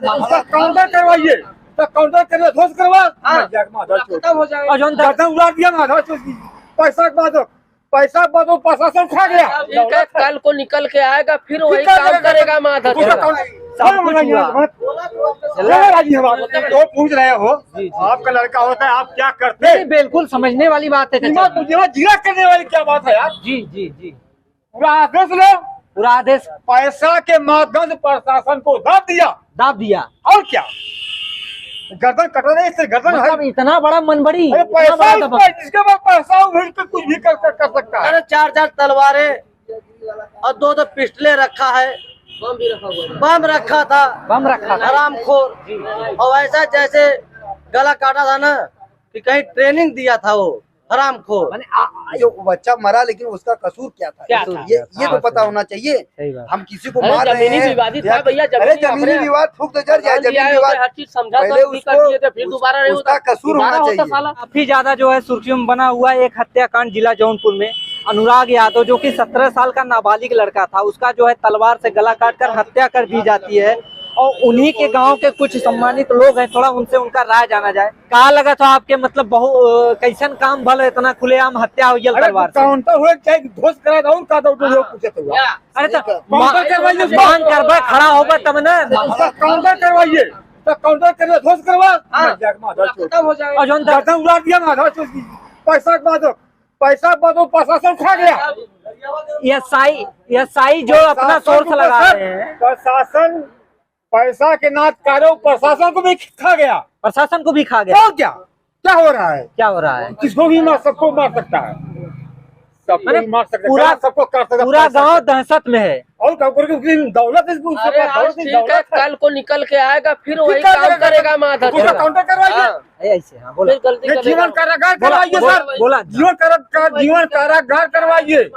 उसका काउंटर करवाइए, उसका काउंटर करवा ध्वस्त करवा, खत्म हो जाएगा। गर्दन उड़ा दिया माधव चौक की। पैसा के बाद प्रशासन खा गया। ठीक है, कल को निकल के आएगा, फिर वही काम करेगा माधव चौक। तो पूछ रहे हो आपका लड़का होता है, आप क्या करते हैं? बिल्कुल समझने वाली बात है। जिला करने वाली क्या बात है यार? जी जी जी, पूरा आदेश लो, पूरा आदेश पैसा के माध्यम से प्रशासन को दाब दिया और क्या? गर्दन कट रहे, इससे गर्दन मतलब इतना बड़ा मनबड़ी, पैसा जिसके पास पैसा हो वही तो कुछ भी कर सकता है। अरे 4 तलवारें और 2 पिस्टलें रखा है, बम रखा था, हरामखोर। और ऐसा जैसे गला काटा था ना कि कहीं ट्रेनिंग दिया था वो हरामखोर। जो बच्चा मरा, लेकिन उसका कसूर क्या था? ये तो पता होना चाहिए। हम किसी को मार रहे हैं, जमीनी विवाद फूक तो जड़ जाए, जमीनी विवाद हर चीज समझा पहले फिर दोबारा उसका कसूर होना चाहिए। काफी ज्यादा जो है सुर्खियों में बना हुआ है एक हत्याकांड जिला जौनपुर में। अनुराग यादव जो कि 17 साल का नाबालिग लड़का था, उसका जो है तलवार से गला काटकर हत्या कर दी जाती है। और उन्हीं के गांव के कुछ सम्मानित लोग हैं, थोड़ा उनसे उनका राय जाना जाए। कहा लगा था आपके मतलब कैसन काम भले इतना खुलेआम हत्या हो गया तलवार से? काउंटर हुए चाहे ध्वस्त करा दो का तो लोग पूछे तो अरे तो मांग करवा खड़ा होगा तब ना। काउंटर करवाइए, तो काउंटर करवा ध्वस्त करवा, खत्म हो जाएगा। गर्दन उड़ा दिया माधव चौक की। पैसा के बाद प्रशासन खा गया। एसआई जो अपना सोर्स लगा रहे हैं, प्रशासन पैसा के नाच कार्यों प्रशासन को भी खा गया, प्रशासन को भी खा गया। और क्या हो रहा है? किसको भी सबको मार सकता है, सबको मार सकता है, सबको कर सकता है। पूरा गांव दहशत में है। और दौलत ठीक है, कल को निकल के आएगा, फिर वही काम करेगा माधव चौक। काउंटर करवाइए, जीवन कारागार करवाइए सर, जीवन कारागार करवाइए,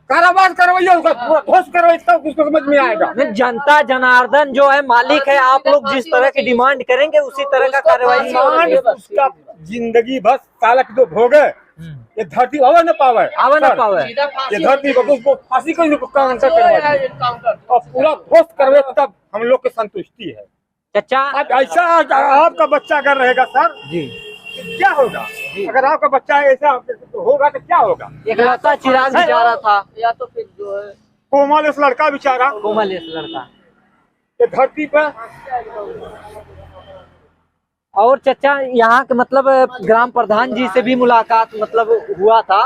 कारावास करवाइए, उसका ध्वस्त करवाइए, तब उसको समझ में आएगा। जनता जनार्दन जो है मालिक है, आप लोग जिस तरह की डिमांड करेंगे उसी तरह का कार्रवाई। उसका जिंदगी भर साल जो भोगे, ये धरती आवा न पावे, ये धरती को उसको फांसी को काउंटर करवाइए और पूरा ध्वस्त करवे, तब हम लोग की संतुष्टि है। चाचा ऐसा आपका बच्चा अगर रहेगा सर जी, क्या होगा? अगर आपका बच्चा ऐसा होगा तो क्या होगा? एक लड़का चिराग बेचारा था, या तो फिर जो है कोमल इस लड़का बेचारा, कोमल इस लड़का ये धरती पर। और चचा यहाँ के मतलब ग्राम प्रधान जी से भी मुलाकात मतलब हुआ था।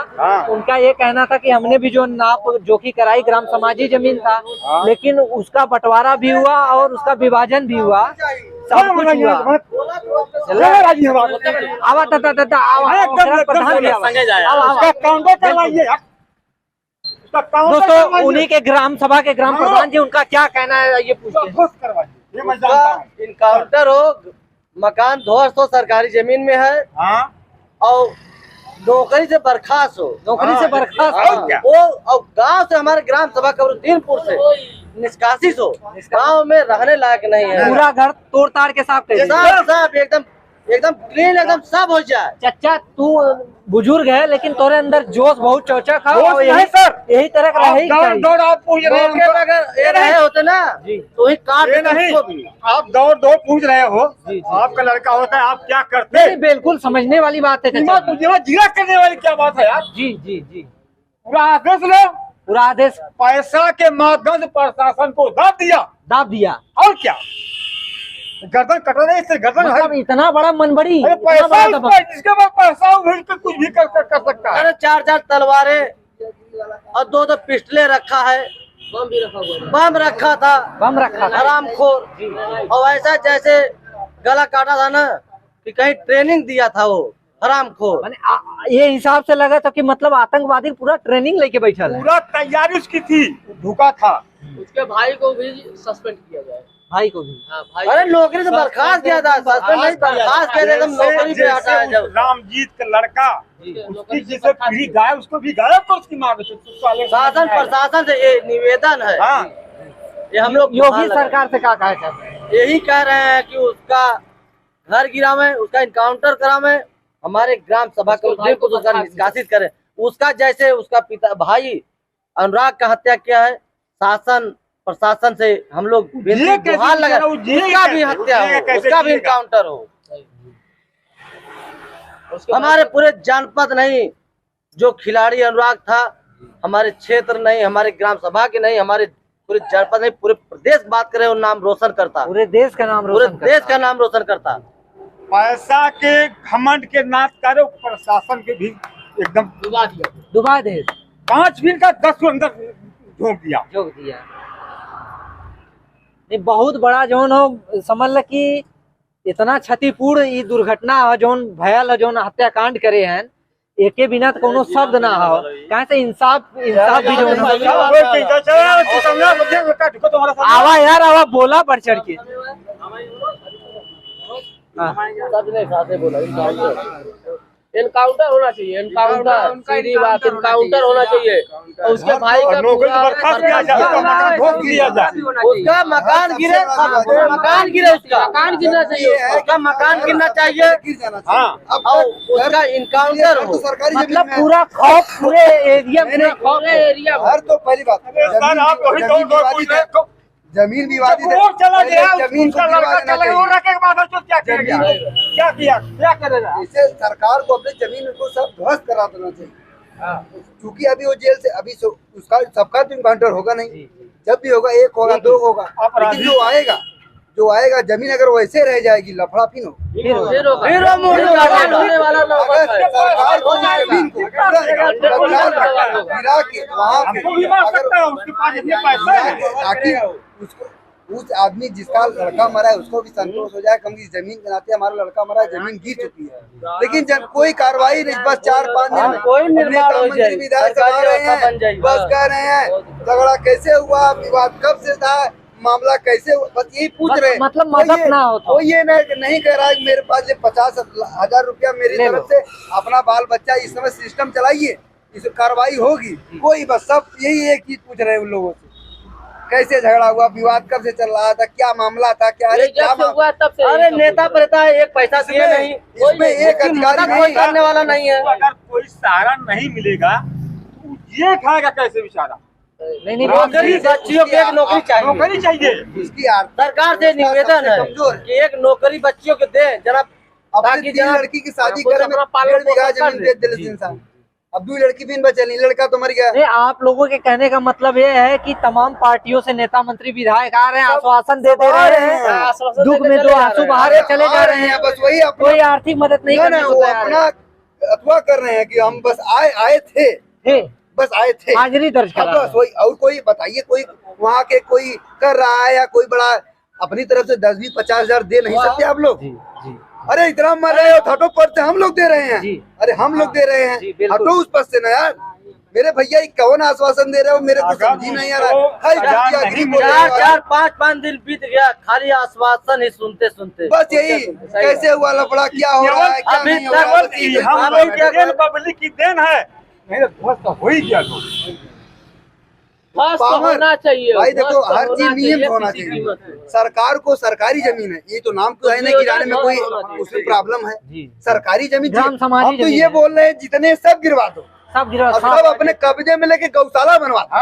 उनका ये कहना था कि हमने भी जो नाप जोखी कराई, ग्राम समाजी जमीन था, लेकिन उसका बंटवारा भी हुआ और उसका विभाजन भी हुआ, सब कुछ हुआ। दोस्तों उन्हीं के ग्राम सभा के ग्राम प्रधान जी, उनका क्या कहना है ये पूछते हैं। इनकाउंटर हो, मकान ध्वस्त हो, सरकारी जमीन में है, और नौकरी से बर्खास्त हो, वो और गांव से हमारे ग्राम सभा कबरुद्दीनपुर से निष्कासित हो, गांव में रहने लायक नहीं है, पूरा घर तोड़ ताड़ के साफ एकदम क्लीन, एकदम सब हो जाए। चचा तू बुजुर्ग है, लेकिन तोरे अंदर जोश बहुत चौचा खा, यही तरह का रहे होते ना तो ही काट नहीं। आप दौड़ पूछ रहे हो आपका लड़का होता है, आप क्या करते हैं? बिल्कुल समझने वाली बात है। जिला करने वाली क्या बात है यार? जी जी जी, पूरा आदेश लो, पूरा आदेश पैसा के माध्यम से प्रशासन को दाब दिया और क्या? गर्दन कट रहे, इससे गर्दन मतलब इतना बड़ा मनबड़ी, पैसा जिसके पास पैसा हो वही तो कुछ भी कर सकता है। अरे 4 तलवारें और 2 पिस्टलें रखा है, बम रखा था, हरामखोर। और ऐसा जैसे गला काटा था ना कि कहीं ट्रेनिंग दिया था वो हरामखोर। ये हिसाब से लगा था कि मतलब आतंकवादी पूरा ट्रेनिंग लेके बैठा, पूरा तैयारी उसकी थी, धोखा था। उसके भाई को भी सस्पेंड किया जाए, भाई को भी। अरे नौकरी से बर्खास्त किया था, सस्पेंड नहीं, बर्खास्त किया था, नौकरी पे हटाया। जब रामजीत का लड़का उसकी जिसे पीढ़ी गायब, उसको भी गायब कर उसकी मांग। शासन प्रशासन से ये निवेदन है, ये हम लोग योगी सरकार से क्या कहा चाहते हैं? यही कह रहे हैं कि उसका घर गिरा में, उसका इनकाउंटर करा में, हमारे ग्राम सभा को निष्कासित करे। उसका जैसे उसका पिता भाई अनुराग का हत्या किया है, शासन प्रशासन से हम लोग बिल्कुल गुहार लगा, उसका भी हत्या हो, उसका भी इनकाउंटर हो। हमारे पूरे जनपद नहीं, जो खिलाड़ी अनुराग था, हमारे क्षेत्र नहीं, हमारे ग्राम सभा के नहीं, हमारे पूरे जनपद नहीं, पूरे प्रदेश बात करे और नाम रोशन करता, पूरे देश का नाम रोशन करता। पैसा के घमंड के नाच करे प्रशासन के भी एकदम डुबा दे। 5 मिनट का 10 को अंदर झोंक दिया। नहीं, बहुत बड़ा जोन हो, समझ ल कि इतना क्षतिपूर्ण ये दुर्घटना हो, जोन भयल जोन हत्याकांड करे हैं, एके बिना तो कोनो शब्द ना हो। कहाँ से इंसाफ भी जो आवा यार, आवा बोला बढ़ चढ़ के। इनकाउंटर होना चाहिए, सीधी बात, इनकाउंटर होना चाहिए। उसके भाई का उसका मकान गिरे, मकान गिरना चाहिए, उसका मकान गिरना चाहिए और उसका इनकाउंटर हो। मतलब पूरा खौफ पूरे एरिया में। हर तो पहली बात जमीन विवादित है, चला गया जमीन को क्या करेगा? इसे सरकार को अपनी जमीन को सब ध्वस्त करा देना चाहिए। क्योंकि अभी वो जेल से अभी उसका सबका तो इनकाउंटर होगा नहीं, जब भी होगा 1 होगा 2 होगा, लेकिन जो आएगा जमीन अगर वैसे रह जाएगी, लफड़ा फिर ताकि उस आदमी जिसका लड़का मरा है उसको भी संतोष हो जाए, कम की जमीन के नाते हमारा लड़का मरा है, जमीन गिर चुकी है, लेकिन जब कोई कार्रवाई नहीं, बस 4-5 दिन में कोई निर्माण हो जाए, विधायक आ रहे हैं, बस कह रहे हैं झगड़ा कैसे हुआ, विवाद कब से था, मामला कैसे हुआ, बस यही पूछ रहे हैं। मतलब मदद ना हो तो ये नहीं कह रहा है मेरे पास 50,000 रुपया मेरी तरफ से अपना बाल बच्चा इस समय सिस्टम चलाइए, इस कार्रवाई होगी, कोई बस सब यही एक चीज पूछ रहे हैं उन लोगों से, कैसे झगड़ा हुआ, विवाद कब से चल रहा था, क्या मामला था, क्या हुआ तब से। अरे नेता प्रता एक पैसा दिए नहीं, इसमें एक अधिकारी कोई करने वाला नहीं है। अगर कोई सहारा नहीं मिलेगा तो ये खाएगा कैसे बेचारा? नहीं, बच्चियों को एक नौकरी चाहिए। इसकी सरकार से निवेदन है कि एक नौकरी बच्चियों को दे जरा, ताकि लड़की की शादी करे में 1.5 बीघा जमीन बेच दे इंसान, अब 2 लड़की भी बचली, लड़का तो मर गया। नहीं, आप लोगों के कहने का मतलब ये है कि तमाम पार्टियों से नेता मंत्री विधायक आ रहे हैं, आश्वासन दे रहे हैं, दुख में 2 आंसू बहा चले जा रहे हैं, बस वही कोई आर्थिक मदद नहीं करने को तैयार है। अथवा कर रहे हैं कि हम बस आए थे हाजिरी दर्ज करा, बस वही। और कोई बताइए, कोई वहाँ के कोई कर रहा है या कोई बड़ा अपनी तरफ से 10-20-50 हजार दे नहीं सकते आप लोग? अरे इतना मर रहे हो, हटो पद से हम लोग दे रहे हैं, अरे हम लोग दे रहे हैं, हटो उस पद से ना यार। मेरे भैया कौन आश्वासन दे रहे हो, मेरे को समझ ही नहीं आ रहा है। 4-5 दिन बीत गया, खाली आश्वासन ही सुनते सुनते, बस यही कैसे हुआ लफड़ा, क्या हो रहा है, क्या नहीं हो रहा है, हम लोग के पब्लिक की देन है, नहीं तो हो ही गया। होना चाहिए भाई, देखो हर चीज नियम होना चाहिए। सरकार को सरकारी जमीन है, ये तो नाम तो है नहीं गिराने में कोई उसमें प्रॉब्लम है, सरकारी जमीन। हम तो ये बोल रहे हैं जितने सब गिरवा दो, सब अपने कब्जे में लेके गौशाला बनवा दो।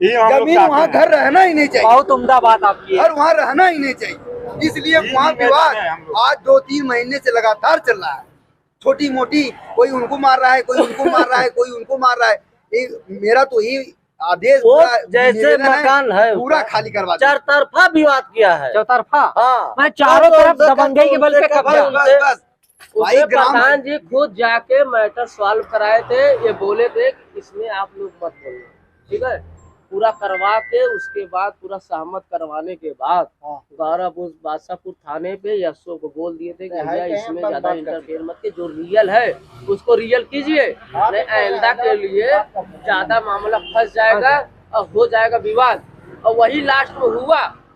जमीन वहाँ घर रहना ही नहीं चाहिए, बहुत उम्दा बात आपकी, घर वहाँ रहना ही नहीं चाहिए। इसलिए वहाँ विवाद आज 2-3 महीने से लगातार चल रहा है, छोटी मोटी, कोई उनको मार रहा है, कोई उनको मार रहा है, कोई उनको मार रहा है। मेरा तो यही आदेश जैसे मकान है पूरा खाली करवा, 4 तरफा विवाद किया है, चौतरफा। हाँ, मैं चारों तरफ दबंगई के बल पे कब्जा। उसके प्रधान जी खुद जाके मैटर सॉल्व कराए थे, ये बोले थे कि इसमें आप लोग मत बोलना, ठीक है। पूरा करवा के उसके बाद पूरा सहमत करवाने के बाद बादशाहपुर थाने पे यशो को बोल दिए थे कि भैया इसमें ज्यादा इंटरफेयर मत के, जो रियल है उसको रियल कीजिए, नहीं आइंदा के लिए ज्यादा मामला फंस जाएगा और हो जाएगा विवाद। और वही लास्ट में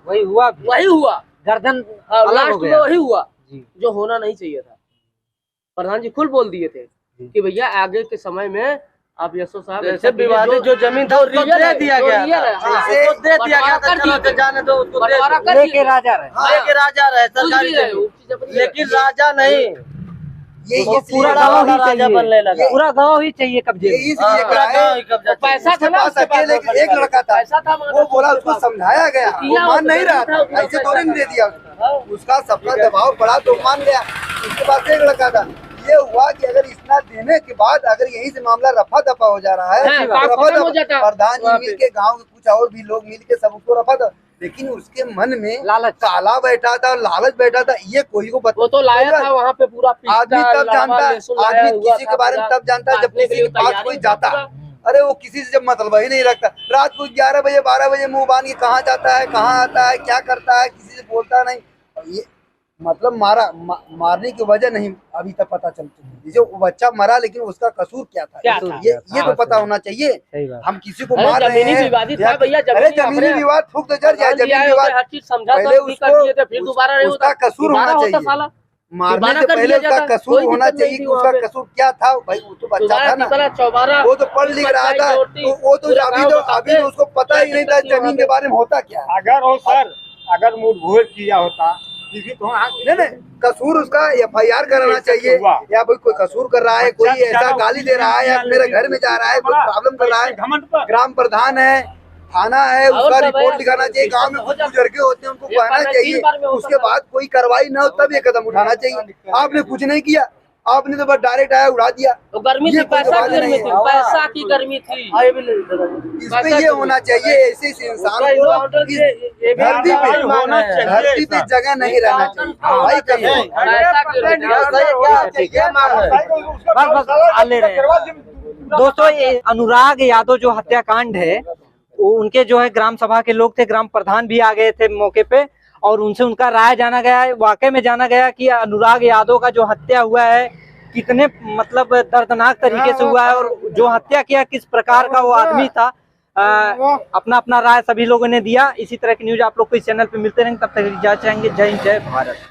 वही हुआ गर्दन लास्ट में वही हुआ जो होना नहीं चाहिए था। प्रधान जी खुद बोल दिए थे कि भैया आगे के समय में आप यशो साहब जैसे विवादित जो जमीन था उसको दे दिया गया, जाने दो, लेके राजा रहे सरकारी, लेकिन राजा नहीं, ये वो पूरा गाँव ही चाहिए, पूरा गाँव ही चाहिए कब्जे में। इसलिए कराया। पैसा था ना पास अकेले एक लड़का था, वो बोला, उसको समझाया गया, वो मान नहीं रहा था, ऐसे थोड़ी नहीं दे दिया उसका सबका दबाव पड़ा तो मान गया। उसके पास एक लड़का था। ये हुआ कि अगर इतना देने के बाद अगर यहीं से मामला रफा दफा हो जा रहा है तो रफा दफा प्रधान जी मिल के गाँव के कुछ और भी लोग मिल के सब उसको रफा दफा, लेकिन उसके मन में लालच काला बैठा था, लालच बैठा था। ये कोई को वो तो लाया था वहाँ पे पूरा आदमी तब जानता, आदमी किसी के बारे में तब जानता है जब किसी के पास कोई जाता। अरे वो किसी से जब मतलब ही नहीं रखता, रात को 11 बजे 12 बजे मुंह बांध के कहाँ जाता है, कहाँ आता है, क्या करता है, किसी से बोलता नहीं। ये मतलब मारने की वजह नहीं अभी तक पता चल चुकी। जो बच्चा मरा लेकिन उसका कसूर क्या था, ये तो पता होना चाहिए। हम किसी को मार रहे हैं, अरे जमीनी विवाद फूक तो जड़ जाए, जमीनी विवाद पहले उसका कसूर होना चाहिए, मारने से पहले उसका कसूर होना चाहिए कि उसका कसूर क्या था। भाई वो तो बच्चा था ना, वो तो पढ़ लिख रहा था, तो वो तो अभी तो उसको पता ही नहीं था जमीन के बारे में होता क्या। अगर हो सर, अगर मुठभेड़ किया होता नहीं, कसूर उसका FIR कराना चाहिए। या कोई कसूर कर रहा है, कोई ऐसा गाली दे रहा है, या मेरे घर में जा रहा है, कोई प्रॉब्लम कर रहा है, ग्राम प्रधान है, थाना है, उसका रिपोर्ट लिखाना चाहिए। गांव में कुछ बुजुर्ग होते हैं, उनको कहना चाहिए, उसके बाद कोई कार्रवाई न हो तब ये कदम उठाना चाहिए। आपने कुछ नहीं किया, आपने तो बस डायरेक्ट आया उड़ा दिया। तो गर्मी थी, पैसा की गर्मी थी, पैसा की गर्मी थी। इसमें ये होना चाहिए, ऐसे इंसान को धरती पे जगह नहीं रहना चाहिए। दोस्तों, ये अनुराग यादव जो हत्याकांड है, उनके जो है ग्राम सभा के लोग थे, ग्राम प्रधान भी आ गए थे मौके पे, और उनसे उनका राय जाना गया। वाकई में जाना गया कि अनुराग यादव का जो हत्या हुआ है कितने मतलब दर्दनाक तरीके से हुआ है, और जो हत्या किया किस प्रकार का वो आदमी था। अपना अपना राय सभी लोगों ने दिया। इसी तरह की न्यूज आप लोग को इस चैनल पे मिलते रहेंगे। तब तक इजाजत चाहेंगे। जय हिंद, जय भारत।